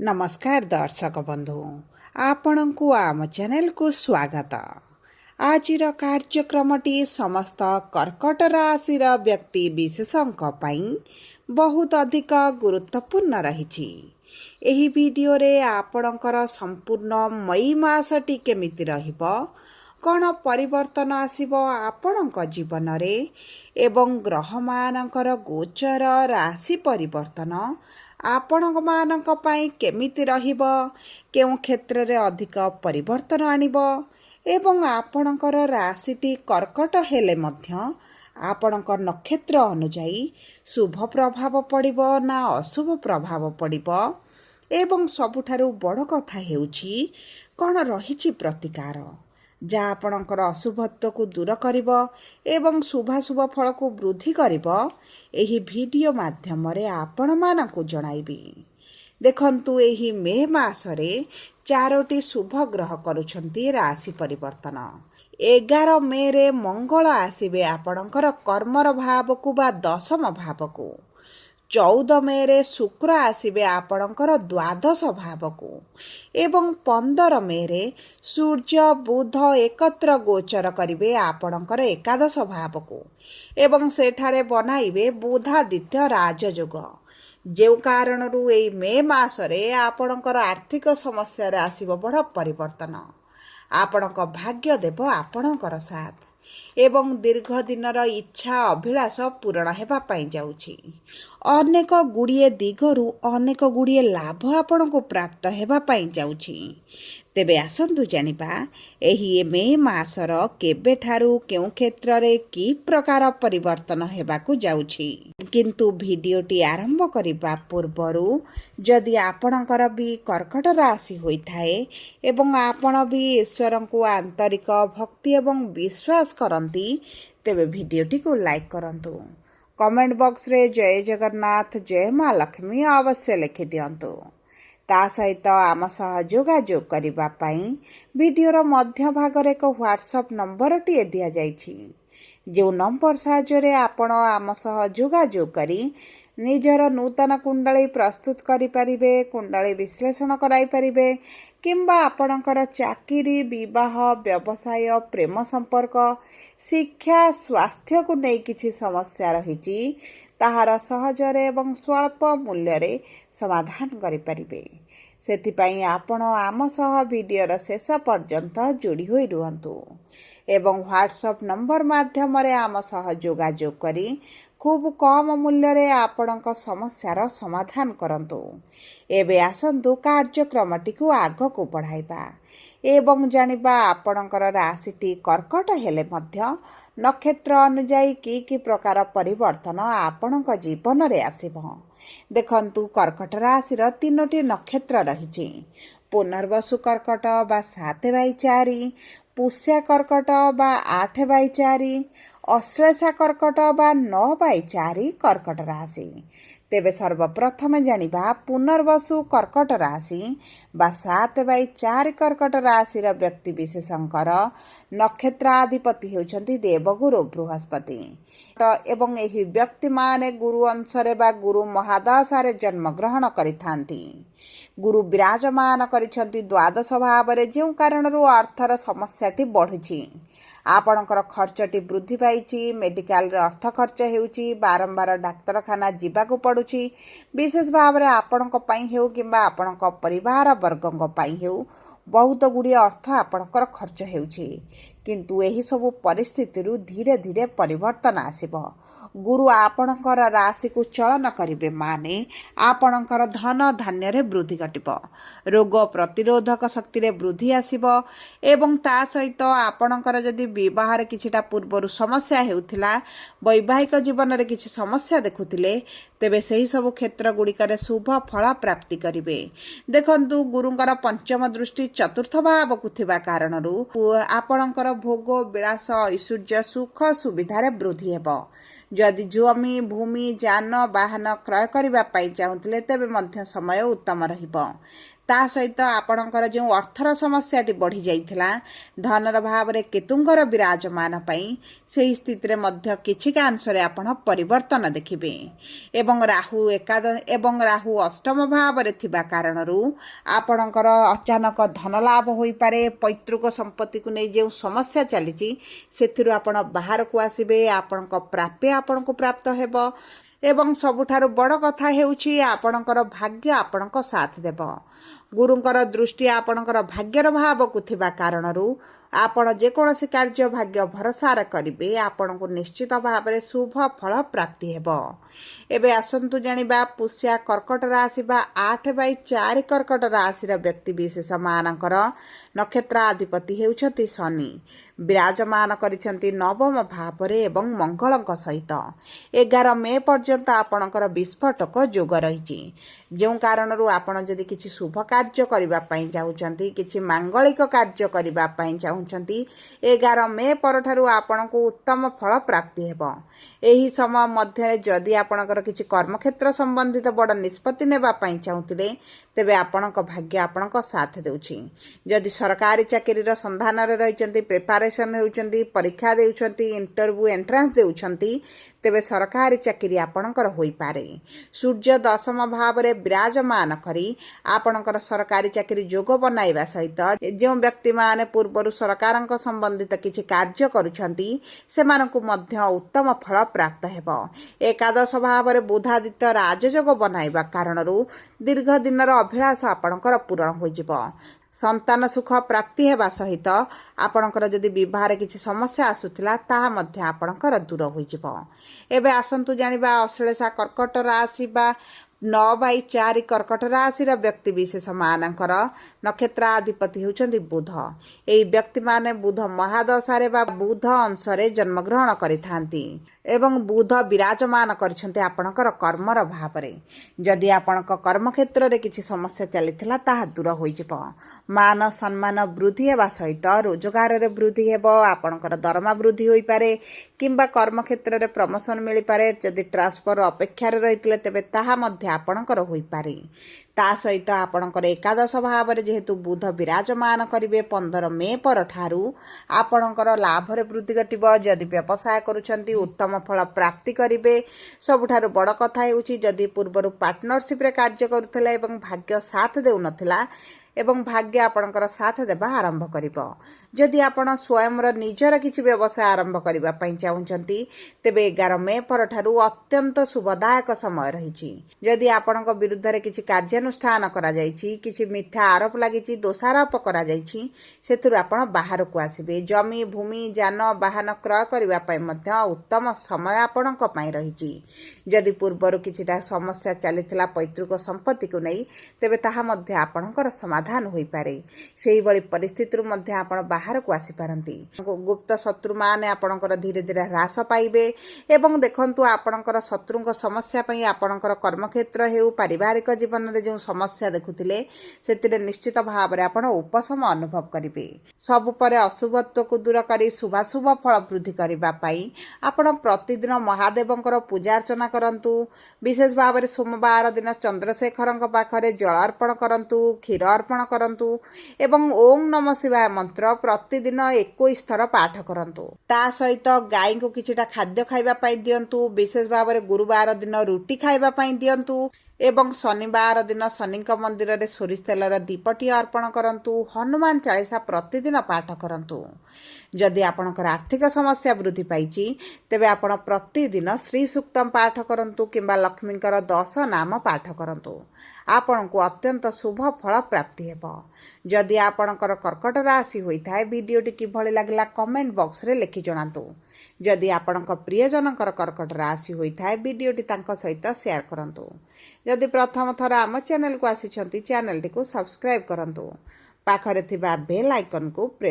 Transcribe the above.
नमस्कार दर्शक बंधु आपण को आम चैनल को स्वागत। आज कार्यक्रमटी समस्त कर्कट राशि व्यक्ति विशेषों बहुत अधिक गुरुत्वपूर्ण रही। एही वीडियो रे आपणकर संपूर्ण मई मासटी केमिति रहिबो, कौन परिवर्तन आसिबो आपणक जीवन रे एवं ग्रह मानकर गोचर राशि परिवर्तन आपणक मानक पई केमिति रहिबो, केउं क्षेत्र रे अधिक परिवर्तन आनिबो एवं आपणकर राशिटी कर्कट हेले मध्य आपणक नक्षत्र अनुଯାୟୀ शुभ प्रभाव पड़िबो ना अशुभ प्रभाव पड़िबो एवं सबुठारु बड़ कथा हेउछि कौन रहिछि प्रतिकार जा आपणकर अशुभत्व को दूर करिबो एवं शुभाशुभ फल को वृद्धि करिबो। एही वीडियो माध्यम रे आपण मानकु जणाइबी। देखंतु एही मे मासरे 4टी शुभ ग्रह करूछंती राशि परिवर्तन। 11 मे रे मंगल आसीबे आपणकर कर्मर भाव को बा दशम भाव को। 14 मे रे शुक्र आसीबे आपणकर द्वादश भाव को एवं 15 मे रे सूर्य बुध एकत्र गोचर करिवे आपणकर एकादश भाव को एवं सेठारे बनाइबे बुधादित्य राजयोग। जो कारणरू एई मे मासरे आपणकर आर्थिक समस्या रे आसीबो बड़ परिवर्तन। आपणक भाग्य देव आपणकर साथ एवं दीर्घ दिनर इच्छा अभिलाष पूरण हेबा पाई जाउछि। अनेक गुड़िए दिगरु अनेक गुड़िए लाभ आपण को प्राप्त हेबा पाई जाउछि। तेबे आसंतु जानिबा एही मे मासर केबे ठारू केउ क्षेत्र रे की प्रकार परिवर्तन हेबाकू जाउछि। किंतु वीडियोटी आरंभ करिबा पूर्वरु जदि आपणकर भी कर्कट राशि होइथाए एवं आपण भी ईश्वर को आंतरिक भक्ति एवं विश्वास करंती तेबे वीडियोटी को लाइक करंतु। कमेंट बॉक्स रे जय जगन्नाथ जय माँ लक्ष्मी अवश्य लिखि दियंतु। ता सहित आम सह जोगाजोग करिबा पई वीडियोर मध्य भाग रे एक व्हाट्सएप नंबर टी दिया जाइछि। जो नंबर साहाय्य आपण आम सह जोगाजोग करी निजर नूतन कुंडली प्रस्तुत करि परिबे, कुंडली विश्लेषण कराई परिबे किंबा आपणकर चाकरी विवाह व्यवसाय प्रेम संपर्क शिक्षा स्वास्थ्य को नहीं किछि समस्या रहिछि ताहार सहजरे एवं स्वल्प मूल्य रे समाधान करि परिबे। सेथिपाई आपण आम सह वीडियोर शेष पर्यंत जोड़ी होई रुहंतु एवं व्हाट्सएप नंबर माध्यम रे आम सह जोगाजोग करी खूब कम मूल्य रे आपणक समस्यार समाधान करंतु। एबे आसंतु कार्यक्रमटी को आग को बढ़ाइबा एवं जानिबा आपणकर राशिटी कर्कट हेले मध्य नक्षत्र अनुଯାୟୀ की प्रकार परिवर्तन आपणक जीवन रे आसीबो। देखंतु कर्कट राशिर 3टी नक्षत्र रहिछि। पुनर्वसु कर्कट बा 7/4, पुष्या कर्कट बा 8/4, अश्लेषा कर्कट बा 9/4 कर्कट राशि। तेबे सर्वप्रथम जानिबा पुनर्वसु कर्कट राशि बा 7/4 कर्कट राशि व्यक्ति विशेषंकर नक्षत्राधिपति होउछंती देवगुरु बृहस्पति एवं एही व्यक्ति माने गुरु अंशरे बा गुरु महादशारे जन्म ग्रहण करिथांती। गुरु विराजमान करिछंती द्वादश भावरे जो कारणरू अर्थर समस्याटी बढ़ुछि। आपणकर खर्चटी वृद्धि पाइछि। मेडिकल रे अर्थ खर्च हेउछि। बारंबार डाक्तरखाना जीवाकू पड़ुछि। विशेष भाव रे आपणक पई हेउ किंबा आपणक परिवार वर्गଙ୍କ पई हेउ बहुत गुड़िए अर्थ आपणकर खर्च हेउछि। किंतु एही सब परिस्थिति रु धीरे धीरे परिवर्तन आसिबो। गुरु आपणकर राशि को चलन करिवे माने आपणकर धन धान्य रे वृद्धि घटिबो। रोग प्रतिरोधक शक्ति रे वृद्धि आसिबो एवं ता सहित आपणकर जदि विवाह रे किछिटा पूर्वरु समस्या हेउथिला, वैवाहिक जीवन रे किछि समस्या देखुथिले तेबे सही सब क्षेत्र गुड़िकर शुभ फल प्राप्ति करिवे। देखंतु गुरुंकर पंचम दृष्टि चतुर्थ भाव को थिबा कारणरू आपणकर भोग विलास ऐश्वर्य सुख सुविधा रे वृद्धि हेबो। जदि जमी भूमि जान वाहन क्रय करबा पई चाहुथिले तेबे मध्य समय उत्तम रहिबो। ତା ସହିତ ଆପଣଙ୍କର ଯେଉଁ ଅର୍ଥର ସମସ୍ୟାଟି ବଢ଼ି ଯାଇଥିଲା ଧନର ଭାବରେ କେତୁଙ୍କର ବିରାଜମାନ ପାଇଁ ସେହି ସ୍ଥିତିରେ ମଧ୍ୟ କିଛିକା ଅଂଶରେ ଆପଣ ପରିବର୍ତ୍ତନ ଦେଖିବେ। ଏବଂ ରାହୁ ଅଷ୍ଟମ ଭାବରେ ଥିବା କାରଣରୁ ଆପଣଙ୍କର ଅଚାନକ ଧନ ଲାଭ ହୋଇପାରେ। ପୈତୃକ ସମ୍ପତ୍ତିକୁ ନେଇ ଯେଉଁ ସମସ୍ୟା ଚାଲିଛି ସେଥିରୁ ଆପଣ ବାହାରକୁ ଆସିବେ, ଆପଣଙ୍କ ପ୍ରାପ୍ୟ ଆପଣଙ୍କୁ ପ୍ରାପ୍ତ ହେବ। ଏବଂ ସବୁଠାରୁ ବଡ଼ କଥା ହେଉଛି ଆପଣଙ୍କର ଭାଗ୍ୟ ଆପଣଙ୍କ ସାଥ ଦେବ। ଗୁରୁଙ୍କର ଦୃଷ୍ଟି ଆପଣଙ୍କର ଭାଗ୍ୟର ଭାବକୁ ଥିବା କାରଣରୁ ଆପଣ ଯେକୌଣସି କାର୍ଯ୍ୟ ଭାଗ୍ୟ ଭରସାରେ କରିବେ ଆପଣଙ୍କୁ ନିଶ୍ଚିତ ଭାବରେ ଶୁଭ ଫଳ ପ୍ରାପ୍ତି ହେବ। ଏବେ ଆସନ୍ତୁ ଜାଣିବା ପୁଷ୍ୟା କର୍କଟ ରାଶି ବା 8/4 କର୍କଟ ରାଶିର ବ୍ୟକ୍ତିବିଶେଷମାନଙ୍କର ନକ୍ଷତ୍ରାଧିପତି ହେଉଛନ୍ତି ଶନି। ବିରାଜମାନ କରିଛନ୍ତି ନବମ ଭାବରେ ଏବଂ ମଙ୍ଗଳଙ୍କ ସହିତ। 11 ମେ ପର୍ଯ୍ୟନ୍ତ ଆପଣଙ୍କର ବିସ୍ଫୋଟକ ଯୋଗ ରହିଛି, ଯେଉଁ କାରଣରୁ ଆପଣ ଯଦି କିଛି ଶୁଭ କାର୍ଯ୍ୟ କରିବା ପାଇଁ ଚାହୁଁଛନ୍ତି, କିଛି ମାଙ୍ଗଳିକ କାର୍ଯ୍ୟ କରିବା ପାଇଁ ଚାହୁଁଛନ୍ତି, 11 ମେ ପରଠାରୁ ଆପଣଙ୍କୁ ଉତ୍ତମ ଫଳ ପ୍ରାପ୍ତି ହେବ। ଏହି ସମୟ ମଧ୍ୟରେ ଯଦି ଆପଣଙ୍କର କିଛି କର୍ମକ୍ଷେତ୍ର ସମ୍ବନ୍ଧିତ ବଡ଼ ନିଷ୍ପତ୍ତି ନେବା ପାଇଁ ଚାହୁଁଥିଲେ ତେବେ ଆପଣଙ୍କ ଭାଗ୍ୟ ଆପଣଙ୍କ ସାଥ ଦେଉଛି। ଯଦି ସରକାରୀ ଚାକିରିର ସନ୍ଧାନରେ ରହିଛନ୍ତି, ପ୍ରିପାରେସନ୍ ହେଉଛନ୍ତି, ପରୀକ୍ଷା ଦେଉଛନ୍ତି, ଇଣ୍ଟରଭ୍ୟୁ ଏଣ୍ଟ୍ରାନ୍ସ ଦେଉଛନ୍ତି, ତେବେ ସରକାରୀ ଚାକିରି ଆପଣଙ୍କର ହୋଇପାରେ। ସୂର୍ଯ୍ୟ ଦଶମ ଭାବରେ ବିରାଜମାନ କରି ଆପଣଙ୍କର ସରକାରୀ ଚାକିରି ଯୋଗ ବନାଇବା ସହିତ ଯେଉଁ ବ୍ୟକ୍ତିମାନେ ପୂର୍ବରୁ ସରକାରଙ୍କ ସମ୍ବନ୍ଧିତ କିଛି କାର୍ଯ୍ୟ କରୁଛନ୍ତି ସେମାନଙ୍କୁ ମଧ୍ୟ ଉତ୍ତମ ଫଳ ପ୍ରାପ୍ତ ହେବ। ଏକାଦଶ ଭାବରେ ବୁଧାଦିତ୍ୟ ରାଜଯୋଗ ବନାଇବା କାରଣରୁ ଦୀର୍ଘ ଦିନର ଅଭିଳାଷ ଆପଣଙ୍କର ପୂରଣ ହୋଇଯିବ। ସନ୍ତାନ ସୁଖ ପ୍ରାପ୍ତି ହେବା ସହିତ ଆପଣଙ୍କର ଯଦି ବିବାହରେ କିଛି ସମସ୍ୟା ଆସୁଥିଲା ତାହା ମଧ୍ୟ ଆପଣଙ୍କର ଦୂର ହୋଇଯିବ। ଏବେ ଆସନ୍ତୁ ଜାଣିବା ଅଶ୍ଳେଷା କର୍କଟ ରାଶି ବା 9/4 କର୍କଟ ରାଶିର ବ୍ୟକ୍ତିବିଶେଷମାନଙ୍କର ନକ୍ଷତ୍ରାଧିପତି ହେଉଛନ୍ତି ବୁଧ। ଏହି ବ୍ୟକ୍ତିମାନେ ବୁଧ ମହାଦଶାରେ ବା ବୁଧ ଅଂଶରେ ଜନ୍ମଗ୍ରହଣ କରିଥାନ୍ତି ଏବଂ ବୁଧ ବିରାଜମାନ କରିଛନ୍ତି ଆପଣଙ୍କର କର୍ମର ଭାବରେ। ଯଦି ଆପଣଙ୍କ କର୍ମକ୍ଷେତ୍ରରେ କିଛି ସମସ୍ୟା ଚାଲିଥିଲା ତାହା ଦୂର ହୋଇଯିବ। ମାନ ସମ୍ମାନ ବୃଦ୍ଧି ହେବା ସହିତ ରୋଜଗାରରେ ବୃଦ୍ଧି ହେବ। ଆପଣଙ୍କର ଦରମା ବୃଦ୍ଧି ହୋଇପାରେ କିମ୍ବା କର୍ମକ୍ଷେତ୍ରରେ ପ୍ରମୋସନ୍ ମିଳିପାରେ। ଯଦି ଟ୍ରାନ୍ସଫର ଅପେକ୍ଷାରେ ରହିଥିଲେ ତେବେ ତାହା ମଧ୍ୟ ଆପଣଙ୍କର ହୋଇପାରେ। ତା ସହିତ ଆପଣଙ୍କର ଏକାଦଶ ଭାବରେ ଯେହେତୁ ବୁଧ ବିରାଜମାନ କରିବେ 15 ମେ ପରଠାରୁ ଆପଣଙ୍କର ଲାଭରେ ବୃଦ୍ଧି ଘଟିବ। ଯଦି ବ୍ୟବସାୟ କରୁଛନ୍ତି ଉତ୍ତମ ଫଳ ପ୍ରାପ୍ତି କରିବେ। ସବୁଠାରୁ ବଡ଼ କଥା ହେଉଛି ଯଦି ପୂର୍ବରୁ ପାର୍ଟନରସିପ୍ରେ କାର୍ଯ୍ୟ କରୁଥିଲେ ଏବଂ ଭାଗ୍ୟ ସାଥ ଦେଉନଥିଲା ଏବଂ ଭାଗ୍ୟ ଆପଣଙ୍କର ସାଥ ଦେବା ଆରମ୍ଭ କରିବ। ଯଦି ଆପଣ ସ୍ୱୟଂର ନିଜର କିଛି ବ୍ୟବସାୟ ଆରମ୍ଭ କରିବା ପାଇଁ ଚାହୁଁଛନ୍ତି ତେବେ 11 ମେ ପରଠାରୁ ଅତ୍ୟନ୍ତ ଶୁଭଦାୟକ ସମୟ ରହିଛି। ଯଦି ଆପଣଙ୍କ ବିରୁଦ୍ଧରେ କିଛି କାର୍ଯ୍ୟାନୁଷ୍ଠାନ କରାଯାଇଛି, କିଛି ମିଥ୍ୟା ଆରୋପ ଲାଗିଛି, ଦୋଷାରୋପ କରାଯାଇଛି, ସେଥିରୁ ଆପଣ ବାହାରକୁ ଆସିବେ। ଜମି ଭୂମି ଯାନ ବାହନ କ୍ରୟ କରିବା ପାଇଁ ମଧ୍ୟ ଉତ୍ତମ ସମୟ ଆପଣଙ୍କ ପାଇଁ ରହିଛି। ଯଦି ପୂର୍ବରୁ କିଛିଟା ସମସ୍ୟା ଚାଲିଥିଲା ପୈତୃକ ସମ୍ପତ୍ତିକୁ ନେଇ ତେବେ ତାହା ମଧ୍ୟ ଆପଣଙ୍କର ସମାଧାନ ହୋଇପାରେ। ସେହିଭଳି ପରିସ୍ଥିତିରୁ ମଧ୍ୟ ଆପଣ ବାହାରକୁ ଆସିପାରନ୍ତି। ଗୁପ୍ତ ଶତ୍ରୁମାନେ ଆପଣଙ୍କର ଧୀରେ ଧୀରେ ହ୍ରାସ ପାଇବେ ଏବଂ ଦେଖନ୍ତୁ ଆପଣଙ୍କର ଶତ୍ରୁଙ୍କ ସମସ୍ୟା ପାଇଁ ଆପଣଙ୍କର କର୍ମକ୍ଷେତ୍ର ହେଉ ପାରିବାରିକ ଜୀବନରେ ଯେଉଁ ସମସ୍ୟା ଦେଖୁଥିଲେ ସେଥିରେ ନିଶ୍ଚିତ ଭାବରେ ଆପଣ ଉପଶମ ଅନୁଭବ କରିବେ। ସବୁ ପରେ ଅଶୁଭତ୍ୱକୁ ଦୂର କରି ଶୁଭାଶୁଭ ଫଳ ବୃଦ୍ଧି କରିବା ପାଇଁ ଆପଣ ପ୍ରତିଦିନ ମହାଦେବଙ୍କର ପୂଜା ଅର୍ଚ୍ଚନା କରନ୍ତୁ। ବିଶେଷ ଭାବରେ ସୋମବାର ଦିନ ଚନ୍ଦ୍ରଶେଖରଙ୍କ ପାଖରେ ଜଳ ଅର୍ପଣ କରନ୍ତୁ, କ୍ଷୀର ଅର୍ପଣ କରନ୍ତୁ ଏବଂ ଓಂ ନମ ଶିବାୟ ମନ୍ତ୍ର ପ୍ରତିଦିନ 21 ଥର ପାଠ କରନ୍ତୁ। ତା ସହିତ ଗାଈଙ୍କୁ କିଛିଟା ଖାଦ୍ୟ ଖାଇବା ପାଇଁ ଦିଅନ୍ତୁ। ବିଶେଷ ଭାବରେ ଗୁରୁବାର ଦିନ ରୁଟି ଖାଇବା ପାଇଁ ଦିଅନ୍ତୁ ଏବଂ ଶନିବାର ଦିନ ଶନିଙ୍କ ମନ୍ଦିରରେ ସୋରିଷ ତେଲର ଦୀପଟିଏ ଅର୍ପଣ କରନ୍ତୁ। ହନୁମାନ ଚାଳିଶା ପ୍ରତିଦିନ ପାଠ କରନ୍ତୁ। ଯଦି ଆପଣଙ୍କର ଆର୍ଥିକ ସମସ୍ୟା ବୃଦ୍ଧି ପାଇଛି ତେବେ ଆପଣ ପ୍ରତିଦିନ ଶ୍ରୀ ସୂକ୍ତମ ପାଠ କରନ୍ତୁ କିମ୍ବା ଲକ୍ଷ୍ମୀଙ୍କର 10 ନାମ ପାଠ କରନ୍ତୁ। ଆପଣଙ୍କୁ ଅତ୍ୟନ୍ତ ଶୁଭ ଫଳ ପ୍ରାପ୍ତି ହେବ। ଯଦି ଆପଣଙ୍କର କର୍କଟ ରାଶି ହୋଇଥାଏ ଭିଡ଼ିଓଟି କିଭଳି ଲାଗିଲା କମେଣ୍ଟ ବକ୍ସରେ ଲେଖି ଜଣାନ୍ତୁ। ଯଦି ଆପଣଙ୍କ ପ୍ରିୟଜନଙ୍କର କର୍କଟ ରାଶି ହୋଇଥାଏ ଭିଡ଼ିଓଟି ତାଙ୍କ ସହିତ ସେୟାର କରନ୍ତୁ। ଯଦି ପ୍ରଥମ ଥର ଆମ ଚ୍ୟାନେଲକୁ ଆସିଛନ୍ତି ଚ୍ୟାନେଲଟିକୁ ସବସ୍କ୍ରାଇବ୍ କରନ୍ତୁ। ପାଖରେ ଥିବା ବେଲ୍ ଆଇକନକୁ ପ୍ରେସ୍